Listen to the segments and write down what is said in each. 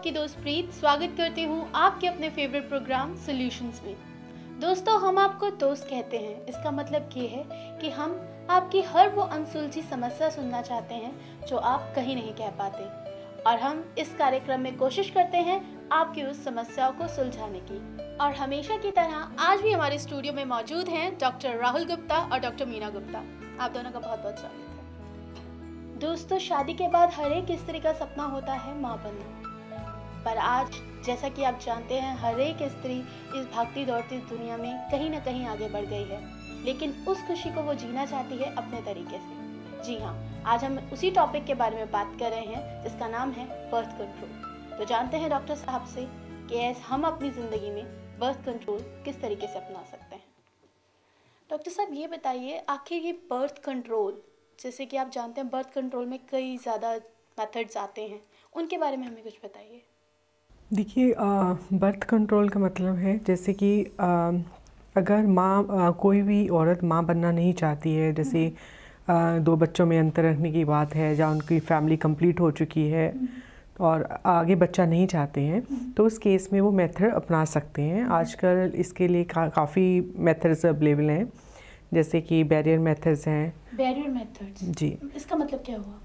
आपकी दोस्त प्रीत स्वागत करती हूँ आपके अपने फेवरेट प्रोग्राम सॉल्यूशंस में। दोस्तों, हम आपको दोस्त कहते हैं, इसका मतलब ये है कि हम आपकी हर वो अनसुलझी समस्या सुनना चाहते हैं जो आप कहीं नहीं कह पाते, और हम इस कार्यक्रम में कोशिश करते हैं आपकी उस समस्याओं को सुलझाने की। और हमेशा की तरह आज भी हमारे स्टूडियो में मौजूद हैं डॉक्टर राहुल गुप्ता और डॉक्टर मीना गुप्ता। आप दोनों का बहुत बहुत स्वागत है। दोस्तों, शादी के बाद हर एक स्त्री का सपना होता है माँ बनना, पर आज जैसा कि आप जानते हैं हर एक स्त्री इस भागती दौड़ती दुनिया में कहीं ना कहीं आगे बढ़ गई है, लेकिन उस खुशी को वो जीना चाहती है अपने तरीके से। जी हाँ, आज हम उसी टॉपिक के बारे में बात कर रहे हैं जिसका नाम है बर्थ कंट्रोल। तो जानते हैं डॉक्टर साहब से कि हम अपनी ज़िंदगी में बर्थ कंट्रोल किस तरीके से अपना सकते हैं। डॉक्टर साहब, ये बताइए, आखिर ये बर्थ कंट्रोल, जैसे कि आप जानते हैं बर्थ कंट्रोल में कई ज़्यादा मेथड्स आते हैं, उनके बारे में हमें कुछ बताइए। देखिए, बर्थ कंट्रोल का मतलब है जैसे कि अगर माँ कोई भी औरत माँ बनना नहीं चाहती है, जैसे 2 बच्चों में अंतर रखने की बात है, या उनकी फैमिली कंप्लीट हो चुकी है और आगे बच्चा नहीं चाहते हैं, तो उस केस में वो मेथड अपना सकते हैं। आजकल इसके लिए काफ़ी मेथड्स अवेलेबल हैं, जैसे कि बैरियर मेथड्स हैं। बैरियर मेथड्स जी, इसका मतलब क्या हुआ?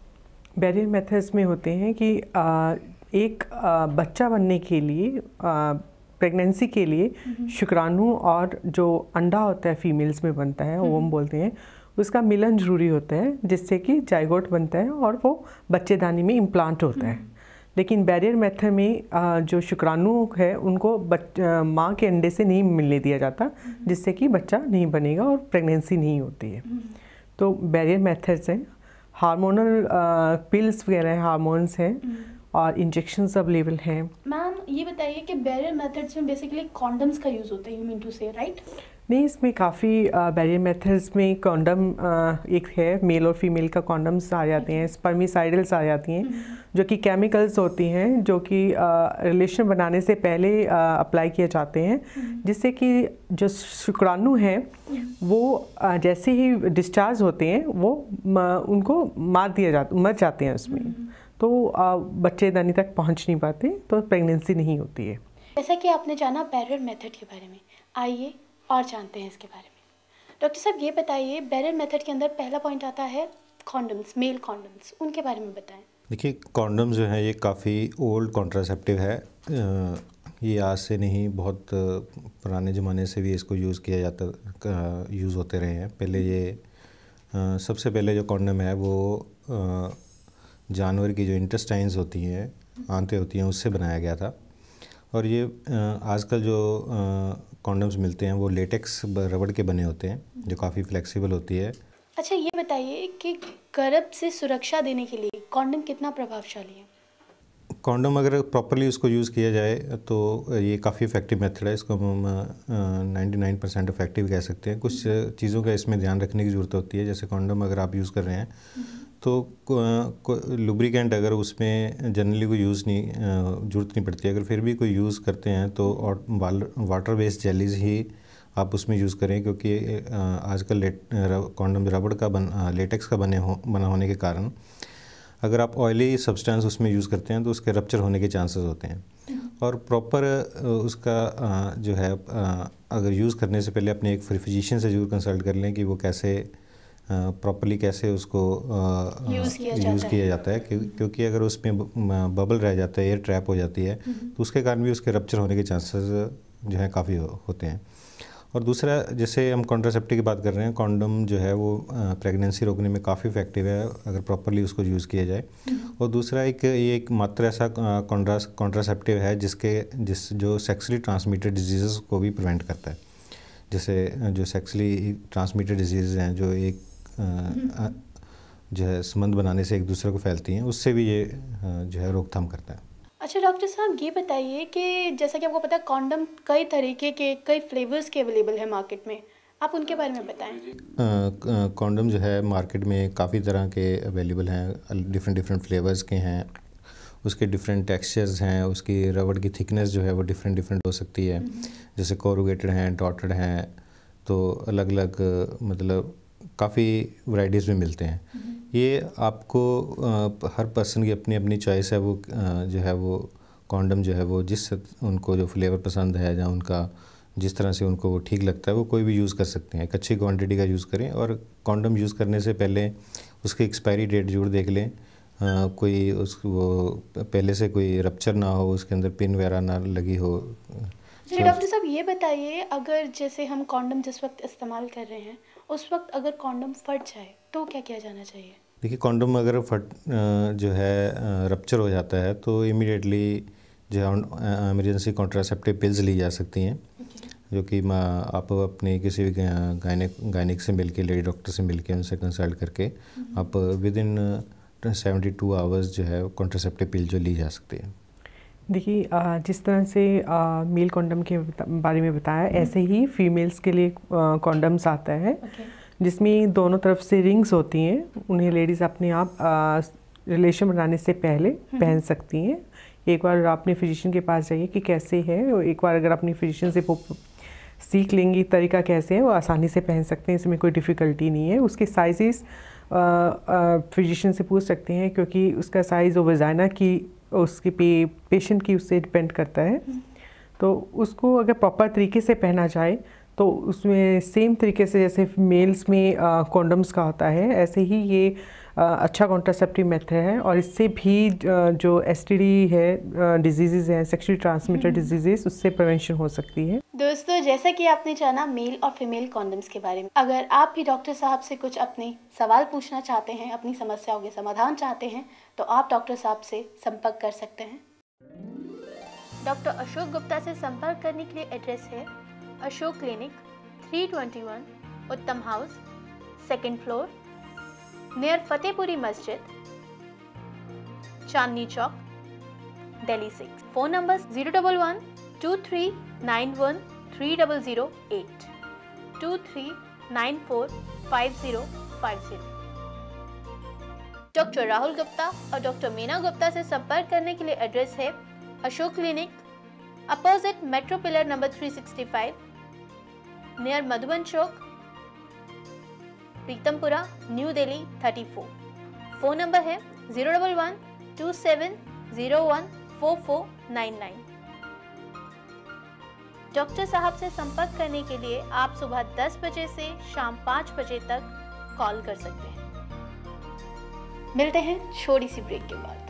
बैरियर मेथड्स में होते हैं कि एक बच्चा बनने के लिए, प्रेगनेंसी के लिए शुक्राणु और जो अंडा होता है फीमेल्स में बनता है, ओवम बोलते हैं, उसका मिलन जरूरी होता है, जिससे कि जाइगोट बनता है और वो बच्चेदानी में इम्प्लांट होता है। लेकिन बैरियर मेथड में जो शुक्राणु है उनको माँ के अंडे से नहीं मिलने दिया जाता, जिससे कि बच्चा नहीं बनेगा और प्रेगनेंसी नहीं होती है। तो बैरियर मेथड्स हैं। हार्मोनल पिल्स वगैरह हार्मोन्स हैं और इंजेक्शंस अवेलेबल हैं। मैम, ये बताइए कि बैरियर मेथड्स में बेसिकली कॉन्डम्स का यूज़ होता है, यू मीन टू से, राइट? नहीं, इसमें काफ़ी बैरियर मेथड्स में कॉन्डम एक है, मेल और फीमेल का कॉन्डम्स आ जाते हैं, स्पर्मिसाइडल्स आ जाती हैं, जो कि केमिकल्स होती हैं, जो कि रिलेशन बनाने से पहले अप्लाई किए जाते हैं, जिससे कि जो शुक्राणु हैं वो जैसे ही डिस्चार्ज होते हैं वो उनको मर जाते हैं उसमें, तो बच्चेदानी तक पहुंच नहीं पाते, तो प्रेगनेंसी नहीं होती है। जैसा कि आपने जाना बैरियर मेथड के बारे में, आइए और जानते हैं इसके बारे में। डॉक्टर साहब, ये बताइए, बैरियर मेथड के अंदर पहला पॉइंट आता है कॉन्डम्स, मेल कॉन्डम्स, उनके बारे में बताएं। देखिए, कॉन्डम जो है ये काफ़ी ओल्ड कॉन्ट्रासेप्टिव है। ये आज से नहीं, बहुत पुराने ज़माने से भी इसको यूज़ यूज़ होते रहे हैं। पहले ये सबसे पहले जो कॉन्डम है वो जानवर की जो इंटेस्टाइन्स होती हैं, आंतें होती हैं, उससे बनाया गया था। और ये आजकल जो कॉन्डम्स मिलते हैं वो लेटेक्स रबड़ के बने होते हैं, जो काफ़ी फ्लेक्सिबल होती है। अच्छा, ये बताइए कि गर्भ से सुरक्षा देने के लिए कॉन्डम कितना प्रभावशाली है? कॉन्डम अगर प्रॉपरली उसको यूज़ किया जाए तो ये काफ़ी इफ़ेक्टिव मेथड है। इसको हम 99% इफ़ेक्टिव कह सकते हैं। कुछ चीज़ों का इसमें ध्यान रखने की ज़रूरत होती है। जैसे कॉन्डम अगर आप यूज़ कर रहे हैं तो लुब्रिकेंट अगर उसमें जनरली कोई ज़रूरत नहीं पड़ती। अगर फिर भी कोई यूज़ करते हैं तो वाटर बेस्ड जेलीज़ ही आप उसमें यूज़ करें, क्योंकि आजकल कॉन्डम रबड़ का लेटेक्स का बना होने के कारण अगर आप ऑयली सब्सटेंस उसमें यूज़ करते हैं तो उसके रप्चर होने के चांसेस होते हैं। और प्रॉपर उसका जो है अगर यूज़ करने से पहले अपने एक फिजिशियन से ज़रूर कंसल्ट कर लें कि वो कैसे प्रॉपरली कैसे उसको यूज़ किया जाता है, क्योंकि अगर उसमें बबल रह जाता है, एयर ट्रैप हो जाती है, तो उसके कारण भी उसके रप्चर होने के चांसेस जो है काफ़ी होते हैं। और दूसरा, जैसे हम कॉन्ट्रासेप्टिव की बात कर रहे हैं, कॉन्डम जो है वो प्रेगनेंसी रोकने में काफ़ी इफ़ेक्टिव है अगर प्रॉपरली उसको यूज़ किया जाए। और दूसरा ये एक मात्र ऐसा कॉन्ट्रासेप्टिव है जो सेक्सुअली ट्रांसमिटेड डिजीज़ को भी प्रिवेंट करता है। जैसे जो सेक्सुअली ट्रांसमिटेड डिजीज़ हैं, जो एक जो है संबंध बनाने से एक दूसरे को फैलती हैं, उससे भी ये जो है रोकथाम करता है। अच्छा डॉक्टर साहब, ये बताइए कि जैसा कि आपको पता है कॉन्डम कई तरीके के, कई फ्लेवर्स के अवेलेबल है मार्केट में, आप उनके बारे में बताएं। कॉन्डम जो है मार्केट में काफ़ी तरह के अवेलेबल हैं, डिफरेंट फ्लेवर्स के हैं, उसके डिफरेंट टेक्सचर्स हैं, उसकी रबड़ की थिकनेस जो है वो डिफरेंट हो सकती है। जैसे कोरुगेटेड हैं, डॉटेड हैं, तो अलग अलग मतलब काफ़ी वैराइटीज़ में मिलते हैं। ये आपको हर पर्सन की अपनी अपनी चॉइस है, वो जो है वो कॉन्डम जो है वो जिस उनको जो फ्लेवर पसंद है या उनका जिस तरह से उनको वो ठीक लगता है वो कोई भी यूज़ कर सकते हैं। एक अच्छी क्वांटिटी का यूज़ करें और कॉन्डम यूज़ करने से पहले उसकी एक्सपायरी डेट जरूर देख लें। कोई वो पहले से कोई रप्चर ना हो, उसके अंदर पिन वगैरह ना लगी हो। जी डॉक्टर साहब, ये बताइए, अगर जैसे हम कॉन्डम जिस वक्त इस्तेमाल कर रहे हैं उस वक्त अगर कॉन्डम फट जाए तो क्या किया जाना चाहिए? देखिए, कॉन्डम अगर जो है रप्चर हो जाता है तो इमीडिएटली जो है इमरजेंसी कॉन्ट्रासेप्टिव पिल्स ली जा सकती हैं, जो कि आप अपने किसी भी गायनिक से मिलके, लेडी डॉक्टर से मिलके उनसे कंसल्ट करके आप विद इन 72 आवर्स जो है कॉन्ट्रासेप्टिव पिल जो ली जा सकती है। देखिए, जिस तरह से मेल कॉन्डम के बारे में बताया, ऐसे ही फीमेल्स के लिए कॉन्डम्स आता है जिसमें दोनों तरफ से रिंग्स होती हैं। उन्हें लेडीज़ अपने आप रिलेशन बनाने से पहले पहन सकती हैं। एक बार अपने फिजिशियन के पास जाइए कि कैसे है, एक बार अगर अपनी फिजिशियन से सीख लेंगी तरीका कैसे है, वो आसानी से पहन सकते हैं, इसमें कोई डिफ़िकल्टी नहीं है। उसके साइजेस फिजिशियन से पूछ सकते हैं, क्योंकि उसका साइज़ और वजाना की उसके पेशेंट की उससे डिपेंड करता है। तो उसको अगर प्रॉपर तरीके से पहना जाए तो उसमें सेम तरीके से जैसे मेल्स में कॉन्डम्स का होता है, ऐसे ही ये अच्छा कॉन्ट्रासेप्टिव मेथड है। और इससे भी जो एसटीडी है, डिजीज़ हैं, सेक्सुअली ट्रांसमिटेड डिजीज़, उससे प्रिवेंशन हो सकती है। दोस्तों, जैसा कि आपने जाना मेल और फीमेल कॉन्डम्स के बारे में, अगर आप भी डॉक्टर साहब से कुछ अपने सवाल पूछना चाहते हैं, अपनी समस्याओं के समाधान चाहते हैं, तो आप डॉक्टर साहब से संपर्क कर सकते हैं। डॉक्टर अशोक गुप्ता से संपर्क करने के लिए एड्रेस है अशोक क्लिनिक, 321 उत्तम house, 2nd floor, near Fatehpuri Masjid, Chandni Chowk, Delhi 6। Phone number 011-2391-3008, 23945050। Doctor Rahul Gupta और डॉक्टर मीना गुप्ता से संपर्क करने के लिए एड्रेस है Ashok clinic, opposite metro pillar number 365, near Madhuban Chowk, Pitampura, new Delhi 34। Phone number है 011-27014499। डॉक्टर साहब से संपर्क करने के लिए आप सुबह 10 बजे से शाम 5 बजे तक कॉल कर सकते हैं। मिलते हैं छोटी सी ब्रेक के बाद।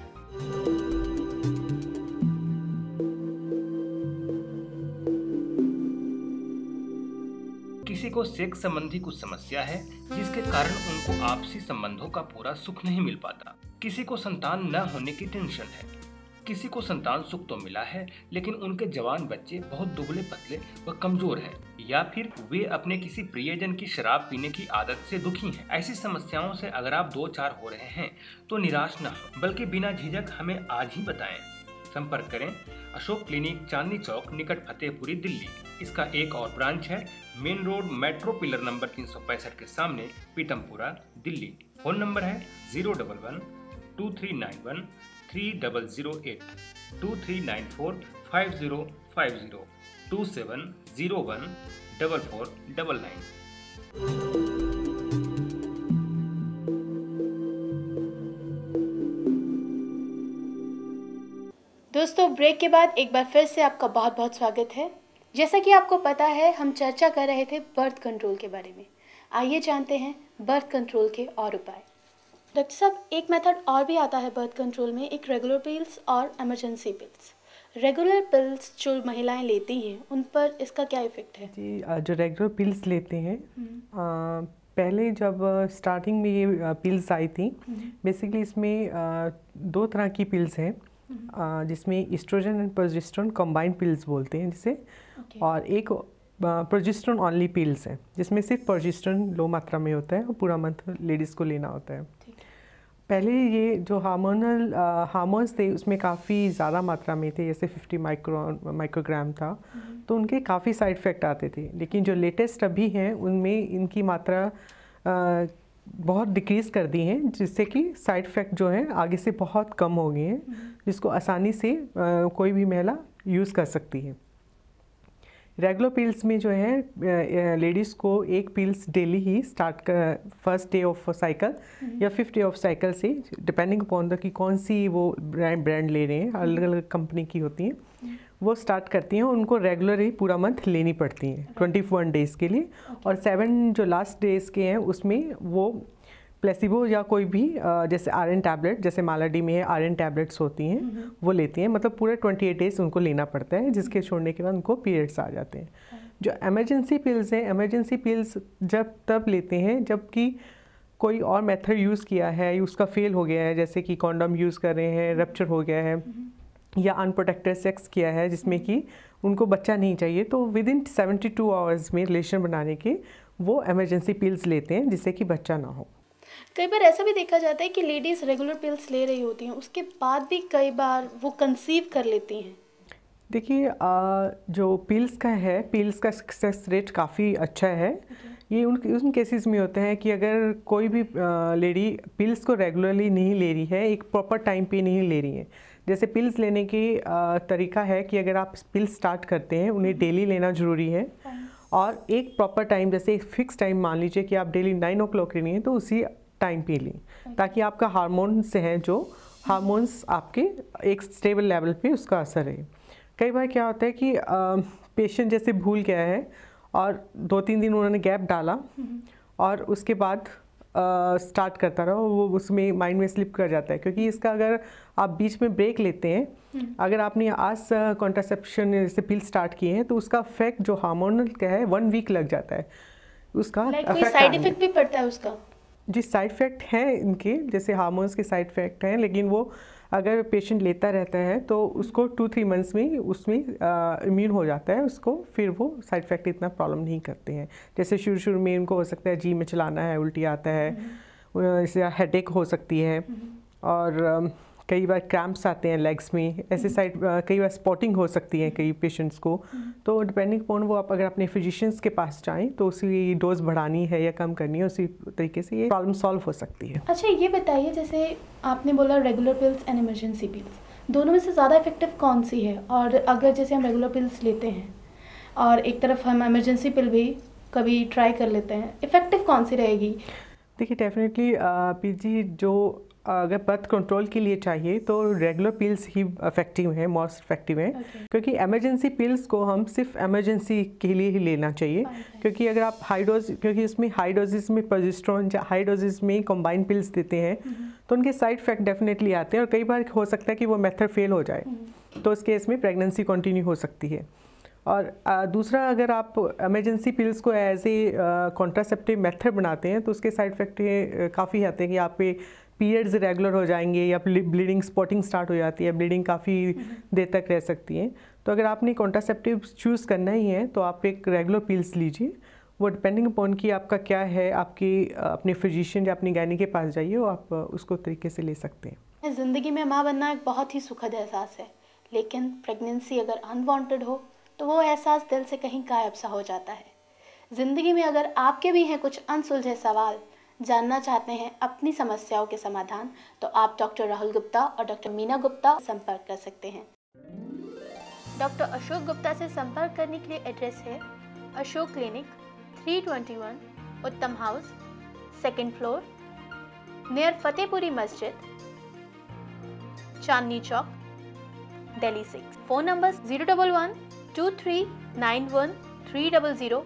किसी को सेक्स संबंधी कुछ समस्या है जिसके कारण उनको आपसी संबंधों का पूरा सुख नहीं मिल पाता। किसी को संतान न होने की टेंशन है। किसी को संतान सुख तो मिला है लेकिन उनके जवान बच्चे बहुत दुबले पतले व कमजोर हैं, या फिर वे अपने किसी प्रियजन की शराब पीने की आदत से दुखी हैं। ऐसी समस्याओं से अगर आप 2-4 हो रहे हैं तो निराश न हो, बल्कि बिना झिझक हमें आज ही बताएं। संपर्क करें अशोक क्लिनिक, चांदनी चौक, निकट फतेहपुरी, दिल्ली। इसका एक और ब्रांच है main road, metro pillar number 365 के सामने, पीतमपुरा, दिल्ली। फोन नंबर है 011-2391-3008, 23945050, 27014499। दोस्तों, ब्रेक के बाद एक बार फिर से आपका बहुत बहुत स्वागत है। जैसा कि आपको पता है, हम चर्चा कर रहे थे बर्थ कंट्रोल के बारे में। आइए जानते हैं बर्थ कंट्रोल के और उपाय। डॉक्टर साहब, एक मेथड और भी आता है बर्थ कंट्रोल में, एक रेगुलर पिल्स और इमरजेंसी पिल्स। रेगुलर पिल्स जो महिलाएं लेती हैं उन पर इसका क्या इफेक्ट है? जी, जो रेगुलर पिल्स लेते हैं, पहले जब स्टार्टिंग में ये पिल्स आई थी, बेसिकली इसमें 2 तरह की पिल्स हैं, जिसमें estrogen and progesterone combined pills बोलते हैं जिसे, और एक प्रोजेस्टेरोन ओनली पिल्स है जिसमें सिर्फ प्रोजेस्टेरोन लो मात्रा में होता है और पूरा मंथ लेडीज़ को लेना होता है। पहले ये जो हार्मोन्स थे उसमें काफ़ी ज़्यादा मात्रा में थे, जैसे 50 माइक्रोग्राम था, तो उनके काफ़ी साइड इफ़ेक्ट आते थे। लेकिन जो लेटेस्ट अभी हैं उनमें इनकी मात्रा बहुत डिक्रीज़ कर दी हैं, जिससे कि साइड इफ़ेक्ट जो है आगे से बहुत कम हो गए हैं, जिसको आसानी से कोई भी महिला यूज़ कर सकती है। रेगुलर पिल्स में जो है लेडीज़ को एक पिल्स डेली ही स्टार्ट कर, फर्स्ट डे ऑफ साइकिल या 5th डे ऑफ साइकिल से, डिपेंडिंग अपॉन द कि कौन सी वो ब्रांड ले रहे हैं, अलग अलग कंपनी की होती हैं, वो स्टार्ट करती हैं। उनको रेगुलर ही पूरा मंथ लेनी पड़ती हैं 21 डेज़ के लिए। और 7 जो लास्ट डेज़ के हैं उसमें वो प्लेसिबो या कोई भी जैसे आयरन टैबलेट, जैसे मालाडी में आयरन टैबलेट्स होती हैं, वो लेती हैं। मतलब पूरे 28 डेज़ उनको लेना पड़ता है, जिसके छोड़ने के बाद उनको पीरियड्स आ जाते हैं। जो एमरजेंसी पिल्स हैं, एमरजेंसी पिल्स जब तब लेते हैं जबकि कोई और मेथड यूज़ किया है, उसका फेल हो गया है, जैसे कि कॉन्डम यूज़ कर रहे हैं, रप्चर हो गया है, या अनप्रोटेक्टेड सेक्स किया है जिसमें कि उनको बच्चा नहीं चाहिए, तो विद इन 72 आवर्स में रिलेशन बनाने के वो एमरजेंसी पिल्स लेते हैं जिससे कि बच्चा ना हो। कई बार ऐसा भी देखा जाता है कि लेडीज़ रेगुलर पिल्स ले रही होती हैं, उसके बाद भी कई बार वो कंसीव कर लेती हैं। देखिए जो पिल्स का है, पिल्स का सक्सेस रेट काफ़ी अच्छा है। ये उन केसेस में होता है कि अगर कोई भी लेडी पिल्स को रेगुलरली नहीं ले रही है, एक प्रॉपर टाइम पे नहीं ले रही है। जैसे पिल्स लेने की तरीका है कि अगर आप पिल्स स्टार्ट करते हैं, उन्हें डेली लेना ज़रूरी है, और एक प्रॉपर टाइम, जैसे एक फिक्स टाइम मान लीजिए कि आप डेली 9 o'clock लेनी है, तो उसी टाइम पे लें, ताकि आपका हार्मोन्स हैं, जो हार्मोन्स आपके एक स्टेबल लेवल पे उसका असर है। कई बार क्या होता है कि पेशेंट जैसे भूल गया है और 2-3 दिन उन्होंने गैप डाला और उसके बाद स्टार्ट करता रहा, वो उसमें माइंड में स्लिप कर जाता है। क्योंकि इसका अगर आप बीच में ब्रेक लेते हैं, अगर आपने आज कॉन्ट्रासेप्शन से पिल स्टार्ट किए हैं, तो उसका इफेक्ट जो हार्मोनल का है 1 वीक लग जाता है उसका। कोई साइड इफेक्ट भी पड़ता है उसका? जी, साइड इफ़ेक्ट हैं इनके, जैसे हार्मोन्स के साइड इफ़ेक्ट हैं, लेकिन वो अगर पेशेंट लेता रहता है तो उसको 2-3 मंथ्स में उसमें इम्यून हो जाता है उसको, फिर वो साइड इफ़ेक्ट इतना प्रॉब्लम नहीं करते हैं। जैसे शुरू में उनको हो सकता है जी में चलाना है, उल्टी आता है, इससे हेडेक हो सकती है, और कई बार क्रैम्प्स आते हैं लेग्स में, ऐसे साइड कई बार स्पॉटिंग हो सकती है कई पेशेंट्स को। तो डिपेंडिंग अपॉन वो आप अगर अपने फिजिशियंस के पास जाएं तो उसी डोज बढ़ानी है या कम करनी है, उसी तरीके से ये प्रॉब्लम सॉल्व हो सकती है। अच्छा, ये बताइए, जैसे आपने बोला regular pills and emergency pills, दोनों में से ज़्यादा इफेक्टिव कौन सी है? और अगर जैसे हम रेगुलर पिल्स लेते हैं और एक तरफ हम इमरजेंसी पिल भी कभी ट्राई कर लेते हैं, इफेक्टिव कौन सी रहेगी? देखिए, डेफिनेटली पीजी जो अगर बर्थ कंट्रोल के लिए चाहिए तो रेगुलर पिल्स ही इफेक्टिव है, मोस्ट इफेक्टिव है। क्योंकि इमरजेंसी पिल्स को हम सिर्फ इमरजेंसी के लिए ही लेना चाहिए। क्योंकि अगर आप हाई डोज, क्योंकि इसमें हाई डोजेस में प्रोजेस्टेरोन, हाई डोजेस में कंबाइंड पिल्स देते हैं, तो उनके साइड इफेक्ट डेफिनेटली आते हैं, और कई बार हो सकता है कि वो मेथड फेल हो जाए, तो उस केस में प्रेगनेंसी कंटिन्यू हो सकती है। और दूसरा, अगर आप इमरजेंसी पिल्स को एज ए कॉन्ट्रासेप्टिव मेथड बनाते हैं तो उसके साइड इफेक्ट काफ़ी आते हैं कि आप पे पीरियड्स रेगुलर हो जाएंगे, या ब्लीडिंग, स्पॉटिंग स्टार्ट हो जाती है, ब्लीडिंग काफ़ी देर तक रह सकती है। तो अगर आपने कॉन्ट्रासेप्टिव चूज़ करना ही है तो आप एक रेगुलर पिल्स लीजिए। वो डिपेंडिंग अपॉन कि आपका क्या है, आपकी अपने फिजिशियन या अपनी गायनी के पास जाइए, वो आप उसको तरीके से ले सकते हैं। ज़िंदगी में माँ बनना एक बहुत ही सुखद एहसास है, लेकिन प्रेगनेंसी अगर अनवांटेड हो तो वो एहसास दिल से कहीं गायब सा हो जाता है। ज़िंदगी में अगर आपके भी हैं कुछ अनसुलझे सवाल, जानना चाहते हैं अपनी समस्याओं के समाधान, तो आप डॉक्टर राहुल गुप्ता और डॉक्टर मीना गुप्ता संपर्क कर सकते हैं। डॉक्टर अशोक गुप्ता से संपर्क करने के लिए एड्रेस है अशोक क्लिनिक, 321 उत्तम house, 2nd floor, near Fatehpuri Masjid, Chandni Chowk, Delhi 6। Phone number 011-2391-300